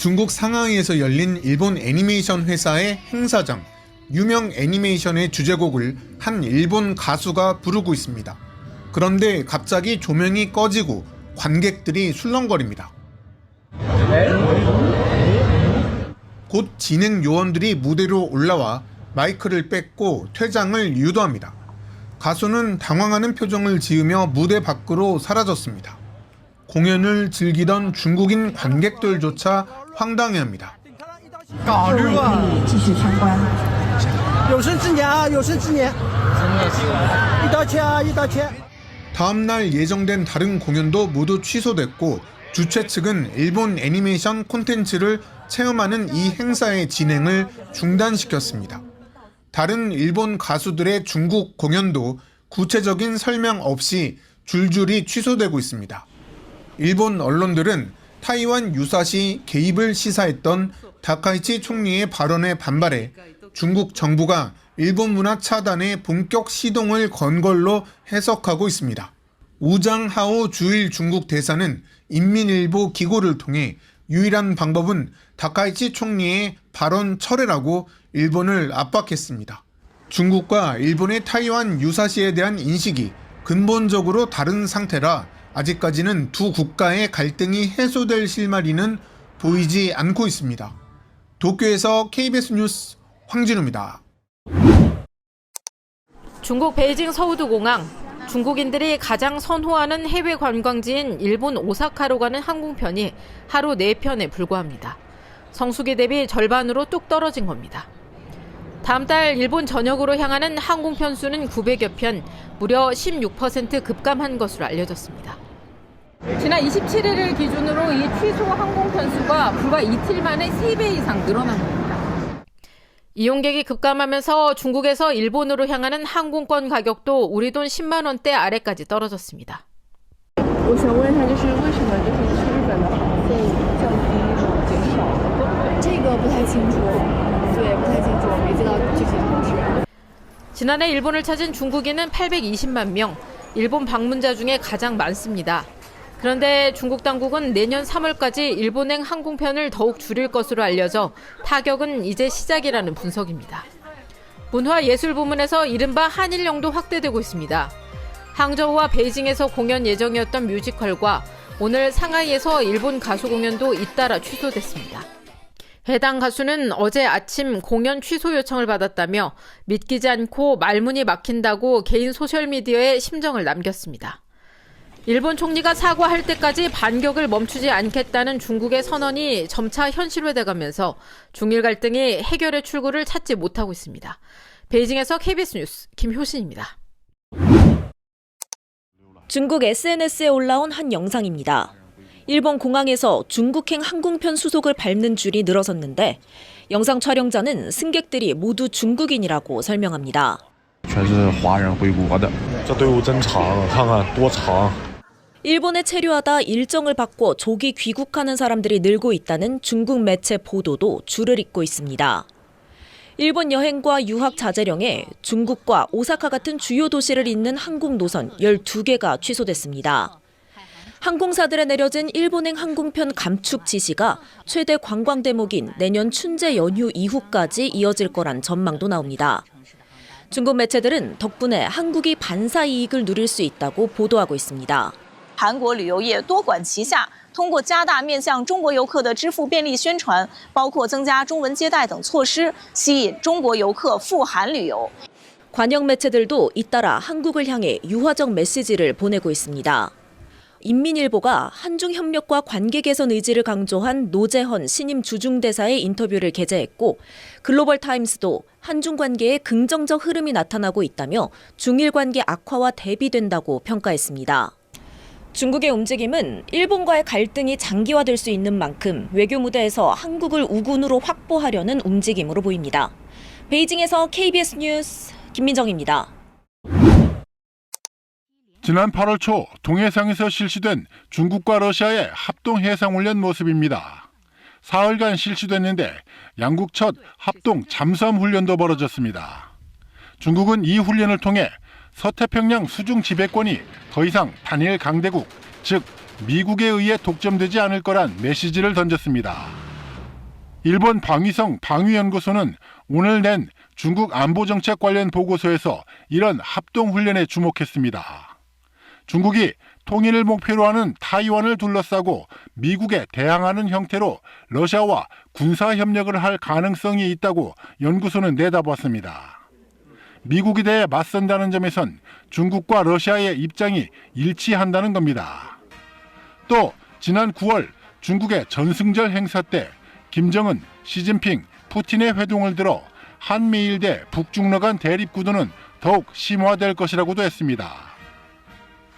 중국 상하이에서 열린 일본 애니메이션 회사의 행사장, 유명 애니메이션의 주제곡을 한 일본 가수가 부르고 있습니다. 그런데 갑자기 조명이 꺼지고 관객들이 술렁거립니다. 곧 진행 요원들이 무대로 올라와 마이크를 뺏고 퇴장을 유도합니다. 가수는 당황하는 표정을 지으며 무대 밖으로 사라졌습니다. 공연을 즐기던 중국인 관객들조차 황당해합니다. 다음날 예정된 다른 공연도 모두 취소됐고 주최 측은 일본 애니메이션 콘텐츠를 체험하는 이 행사의 진행을 중단시켰습니다. 다른 일본 가수들의 중국 공연도 구체적인 설명 없이 줄줄이 취소되고 있습니다. 일본 언론들은 타이완 유사시 개입을 시사했던 다카이치 총리의 발언에 반발해 중국 정부가 일본 문화 차단에 본격 시동을 건 걸로 해석하고 있습니다. 우장하오 주일 중국 대사는 인민일보 기고를 통해 유일한 방법은 다카이치 총리의 발언 철회라고 일본을 압박했습니다. 중국과 일본의 타이완 유사시에 대한 인식이 근본적으로 다른 상태라 아직까지는 두 국가의 갈등이 해소될 실마리는 보이지 않고 있습니다. 도쿄에서 KBS 뉴스 황진우입니다. 중국 베이징 서우두공항. 중국인들이 가장 선호하는 해외 관광지인 일본 오사카로 가는 항공편이 하루 4편에 불과합니다. 성수기 대비 절반으로 뚝 떨어진 겁니다. 다음 달 일본 전역으로 향하는 항공편 수는 900여 편, 무려 16% 급감한 것으로 알려졌습니다. 지난 27일을 기준으로 이 취소 항공편 수가 불과 이틀 만에 3배 이상 늘어난 겁니다. 이용객이 급감하면서 중국에서 일본으로 향하는 항공권 가격도 우리 돈 10만 원대 아래까지 떨어졌습니다. 지난해 일본을 찾은 중국인은 820만 명, 일본 방문자 중에 가장 많습니다. 그런데 중국 당국은 내년 3월까지 일본행 항공편을 더욱 줄일 것으로 알려져 타격은 이제 시작이라는 분석입니다. 문화예술 부문에서 이른바 한일령도 확대되고 있습니다. 항저우와 베이징에서 공연 예정이었던 뮤지컬과 오늘 상하이에서 일본 가수 공연도 잇따라 취소됐습니다. 해당 가수는 어제 아침 공연 취소 요청을 받았다며 믿기지 않고 말문이 막힌다고 개인 소셜미디어에 심정을 남겼습니다. 일본 총리가 사과할 때까지 반격을 멈추지 않겠다는 중국의 선언이 점차 현실화돼가면서 중일 갈등이 해결의 출구를 찾지 못하고 있습니다. 베이징에서 KBS 뉴스 김효신입니다. 중국 SNS에 올라온 한 영상입니다. 일본 공항에서 중국행 항공편 수속을 밟는 줄이 늘어섰는데 영상 촬영자는 승객들이 모두 중국인이라고 설명합니다. 全是华人回国的，这队伍真长，看看多长。 일본에 체류하다 일정을 바꿔 조기 귀국하는 사람들이 늘고 있다는 중국 매체 보도도 줄을 잇고 있습니다. 일본 여행과 유학 자제령에 중국과 오사카 같은 주요 도시를 잇는 항공 노선 12개가 취소됐습니다. 항공사들에 내려진 일본행 항공편 감축 지시가 최대 관광 대목인 내년 춘제 연휴 이후까지 이어질 거란 전망도 나옵니다. 중국 매체들은 덕분에 한국이 반사 이익을 누릴 수 있다고 보도하고 있습니다. 韩国旅游业多管齐下，通过加大面向中国游客的支付便利宣传，包括增加中文接待等措施，吸引中国游客赴韩旅游。 관영 매체들도 잇따라 한국을 향해 유화적 메시지를 보내고 있습니다. 인민일보가 한중 협력과 관계 개선 의지를 강조한 노재헌 신임 주중대사의 인터뷰를 게재했고 글로벌 타임스도 한중 관계에 긍정적 흐름이 나타나고 있다며 중일 관계 악화와 대비된다고 평가했습니다. 중국의 움직임은 일본과의 갈등이 장기화될 수 있는 만큼 외교 무대에서 한국을 우군으로 확보하려는 움직임으로 보입니다. 베이징에서 KBS 뉴스 김민정입니다. 지난 8월 초 동해상에서 실시된 중국과 러시아의 합동 해상훈련 모습입니다. 사흘간 실시됐는데 양국 첫 합동 잠수함 훈련도 벌어졌습니다. 중국은 이 훈련을 통해 서태평양 수중 지배권이 더 이상 단일 강대국, 즉 미국에 의해 독점되지 않을 거란 메시지를 던졌습니다. 일본 방위성 방위연구소는 오늘 낸 중국 안보정책 관련 보고서에서 이런 합동훈련에 주목했습니다. 중국이 통일을 목표로 하는 타이완을 둘러싸고 미국에 대항하는 형태로 러시아와 군사협력을 할 가능성이 있다고 연구소는 내다봤습니다. 미국에 대해 맞선다는 점에선 중국과 러시아의 입장이 일치한다는 겁니다. 또 지난 9월 중국의 전승절 행사 때 김정은, 시진핑, 푸틴의 회동을 들어 한미일 대 북중러 간 대립 구도는 더욱 심화될 것이라고도 했습니다.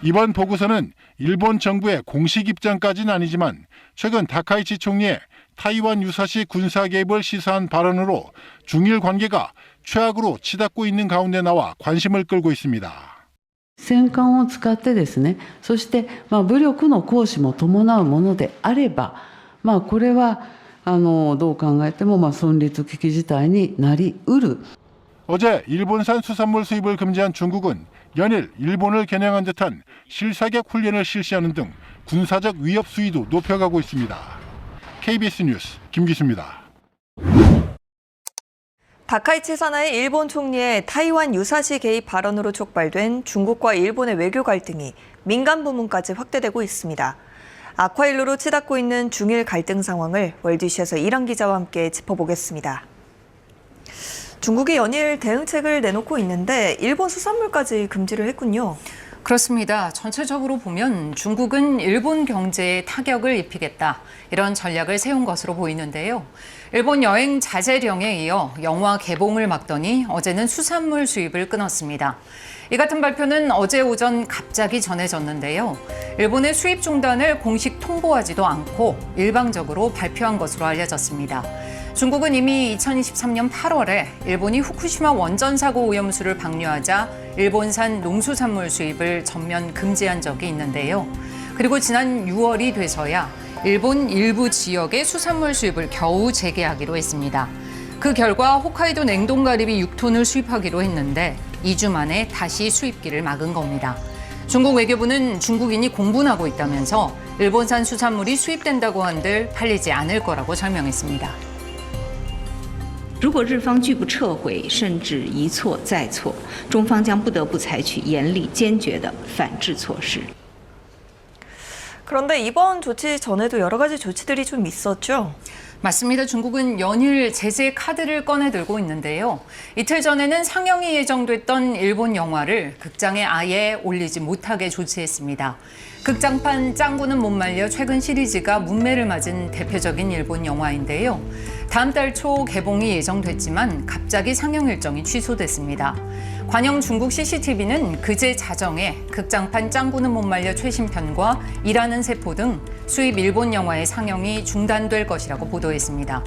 이번 보고서는 일본 정부의 공식 입장까지는 아니지만 최근 다카이치 총리의 타이완 유사시 군사 개입을 시사한 발언으로 중일 관계가 최악으로 치닫고 있는 가운데 나와 관심을 끌고 있습니다. 戦艦を使ってですね、そして武力の行使も伴うものであれば、これはどう考えても存立危機事態になりうる。 어제 일본산 수산물 수입을 금지한 중국은 연일 일본을 겨냥한 듯한 실사격 훈련을 실시하는 등 군사적 위협 수위도 높여가고 있습니다. KBS 뉴스 김기수입니다. 다카이치 사나이 일본 총리의 타이완 유사시 개입 발언으로 촉발된 중국과 일본의 외교 갈등이 민간 부문까지 확대되고 있습니다. 악화일로로 치닫고 있는 중일 갈등 상황을 월드이슈에서 이랑 기자와 함께 짚어보겠습니다. 중국이 연일 대응책을 내놓고 있는데 일본 수산물까지 금지를 했군요. 그렇습니다. 전체적으로 보면 중국은 일본 경제에 타격을 입히겠다, 이런 전략을 세운 것으로 보이는데요. 일본 여행 자제령에 이어 영화 개봉을 막더니 어제는 수산물 수입을 끊었습니다. 이 같은 발표는 어제 오전 갑자기 전해졌는데요. 일본의 수입 중단을 공식 통보하지도 않고 일방적으로 발표한 것으로 알려졌습니다. 중국은 이미 2023년 8월에 일본이 후쿠시마 원전 사고 오염수를 방류하자 일본산 농수산물 수입을 전면 금지한 적이 있는데요. 그리고 지난 6월이 돼서야 일본 일부 지역의 수산물 수입을 겨우 재개하기로 했습니다. 그 결과 홋카이도 냉동가리비 6톤을 수입하기로 했는데 2주 만에 다시 수입기를 막은 겁니다. 중국 외교부는 중국인이 공분하고 있다면서 일본산 수산물이 수입된다고 한들 팔리지 않을 거라고 설명했습니다. 如果日方拒不撤回，甚至一错再错，中方将不得不采取严厉坚决的反制措施。 그런데 이번 조치 전에도 여러 가지 조치들이 좀 있었죠? 맞습니다. 중국은 연일 제재 카드를 꺼내들고 있는데요. 이틀 전에는 상영이 예정됐던 일본 영화를 극장에 아예 올리지 못하게 조치했습니다. 극장판 짱구는 못 말려 최근 시리즈가 문매를 맞은 대표적인 일본 영화인데요. 다음 달 초 개봉이 예정됐지만 갑자기 상영 일정이 취소됐습니다. 관영 중국 CCTV는 그제 자정에 극장판 짱구는 못 말려 최신편과 일하는 세포 등 수입 일본 영화의 상영이 중단될 것이라고 보도했습니다.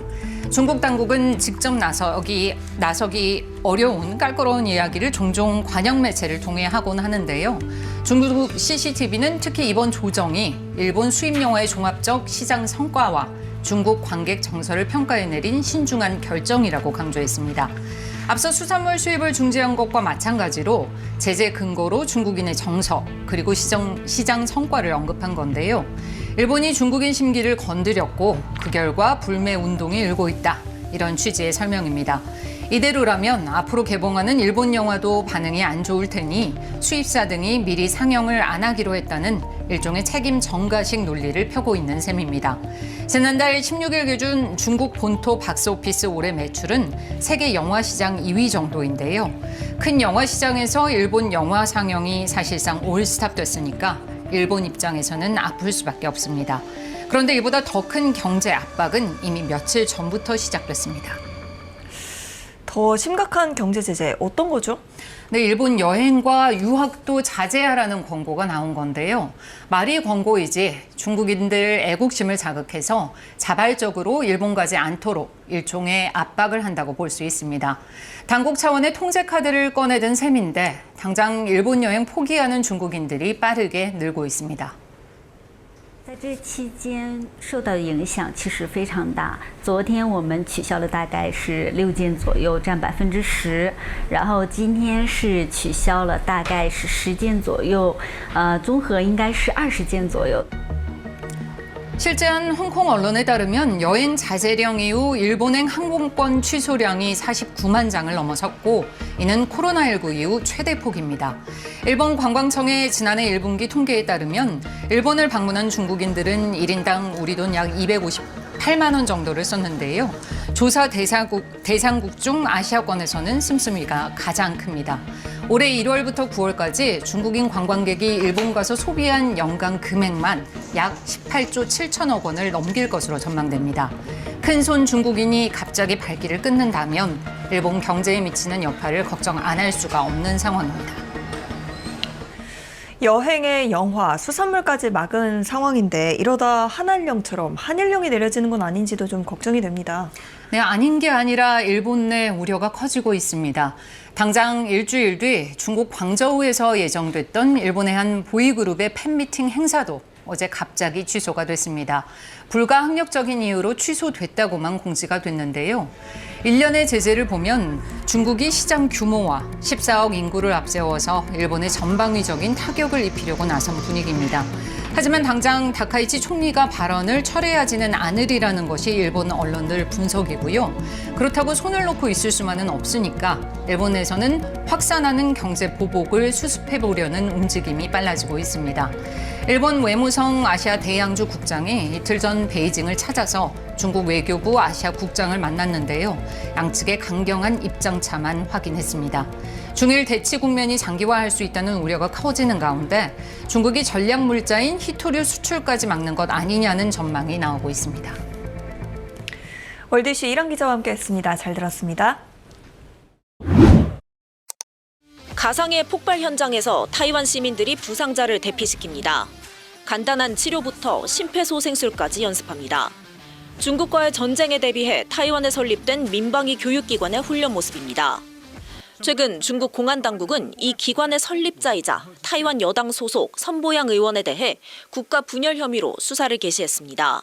중국 당국은 직접 나서기 어려운 깔끔한 이야기를 종종 관영 매체를 통해 하곤 하는데요. 중국 CCTV는 특히 이번 조정이 일본 수입 영화의 종합적 시장 성과와 중국 관객 정서를 평가해 내린 신중한 결정이라고 강조했습니다. 앞서 수산물 수입을 중지한 것과 마찬가지로 제재 근거로 중국인의 정서 그리고 시장 성과를 언급한 건데요. 일본이 중국인 심기를 건드렸고 그 결과 불매 운동이 일고 있다, 이런 취지의 설명입니다. 이대로라면 앞으로 개봉하는 일본 영화도 반응이 안 좋을 테니 수입사 등이 미리 상영을 안 하기로 했다는 일종의 책임 전가식 논리를 펴고 있는 셈입니다. 지난달 16일 기준 중국 본토 박스오피스 올해 매출은 세계 영화 시장 2위 정도인데요. 큰 영화 시장에서 일본 영화 상영이 사실상 올스탑됐으니까 일본 입장에서는 아플 수밖에 없습니다. 그런데 이보다 더 큰 경제 압박은 이미 며칠 전부터 시작됐습니다. 더 심각한 경제 제재 어떤 거죠? 네, 일본 여행과 유학도 자제하라는 권고가 나온 건데요. 말이 권고이지 중국인들 애국심을 자극해서 자발적으로 일본 가지 않도록 일종의 압박을 한다고 볼 수 있습니다. 당국 차원의 통제 카드를 꺼내든 셈인데 당장 일본 여행 포기하는 중국인들이 빠르게 늘고 있습니다. 在这期间受到的影响其实非常大。昨天我们取消了大概是6件左右，占10%，然后今天是取消了大概是10件左右，综合应该是20件左右。 실제 한 홍콩 언론에 따르면 여행 자제령 이후 일본행 항공권 취소량이 49만 장을 넘어섰고 이는 코로나19 이후 최대 폭입니다. 일본 관광청의 지난해 1분기 통계에 따르면 일본을 방문한 중국인들은 1인당 우리 돈 약 258만 원 정도를 썼는데요. 조사 대상국 중 아시아권에서는 씀씀이가 가장 큽니다. 올해 1월부터 9월까지 중국인 관광객이 일본 가서 소비한 연간 금액만 약 18조 7천억 원을 넘길 것으로 전망됩니다. 큰손 중국인이 갑자기 발길을 끊는다면 일본 경제에 미치는 여파를 걱정 안 할 수가 없는 상황입니다. 여행에 영화, 수산물까지 막은 상황인데 이러다 한한령처럼 한일령이 내려지는 건 아닌지도 좀 걱정이 됩니다. 네, 아닌 게 아니라 일본 내 우려가 커지고 있습니다. 당장 일주일 뒤 중국 광저우에서 예정됐던 일본의 한 보이그룹의 팬미팅 행사도 어제 갑자기 취소가 됐습니다. 불가항력적인 이유로 취소됐다고만 공지가 됐는데요. 일련의 제재를 보면 중국이 시장 규모와 14억 인구를 앞세워서 일본에 전방위적인 타격을 입히려고 나선 분위기입니다. 하지만 당장 다카이치 총리가 발언을 철회하지는 않으리라는 것이 일본 언론들 분석이고요. 그렇다고 손을 놓고 있을 수만은 없으니까 일본에서는 확산하는 경제 보복을 수습해보려는 움직임이 빨라지고 있습니다. 일본 외무성 아시아 대양주 국장이 이틀 전 베이징을 찾아서 중국 외교부 아시아 국장을 만났는데요. 양측의 강경한 입장차만 확인했습니다. 중일 대치 국면이 장기화할 수 있다는 우려가 커지는 가운데 중국이 전략 물자인 희토류 수출까지 막는 것 아니냐는 전망이 나오고 있습니다. 월드이슈 이랑 기자와 함께했습니다. 잘 들었습니다. 가상의 폭발 현장에서 타이완 시민들이 부상자를 대피시킵니다. 간단한 치료부터 심폐소생술까지 연습합니다. 중국과의 전쟁에 대비해 타이완에 설립된 민방위 교육기관의 훈련 모습입니다. 최근 중국 공안 당국은 이 기관의 설립자이자 타이완 여당 소속 선보양 의원에 대해 국가 분열 혐의로 수사를 개시했습니다.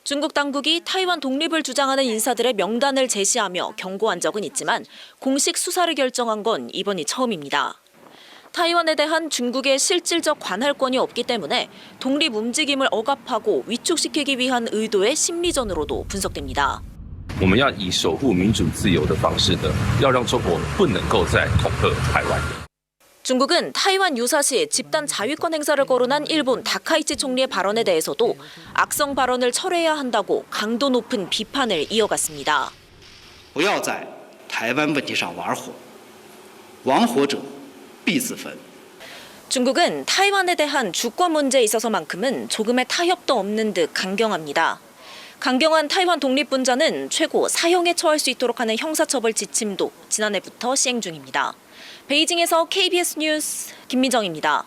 중국 당국이 타이완 독립을 주장하는 인사들의 명단을 제시하며 경고한 적은 있지만 공식 수사를 결정한 건 이번이 처음입니다. 타이완에 대한 중국의 실질적 관할권이 없기 때문에 독립 움직임을 억압하고 위축시키기 위한 의도의 심리전으로도 분석됩니다. 我们要以守护民主自由的方式的，要让中国不能够再恐吓台湾。 중국은 타이완 유사시 집단 자위권 행사를 거론한 일본 다카이치 총리의 발언에 대해서도 악성 발언을 철회해야 한다고 강도 높은 비판을 이어갔습니다. 不要在台湾问题上玩火，玩火者必自焚。 중국은 타이완에 대한 주권 문제에 있어서만큼은 조금의 타협도 없는 듯 강경합니다. 강경한 타이완 독립분자는 최고 사형에 처할 수 있도록 하는 형사처벌 지침도 지난해부터 시행 중입니다. 베이징에서 KBS 뉴스 김민정입니다.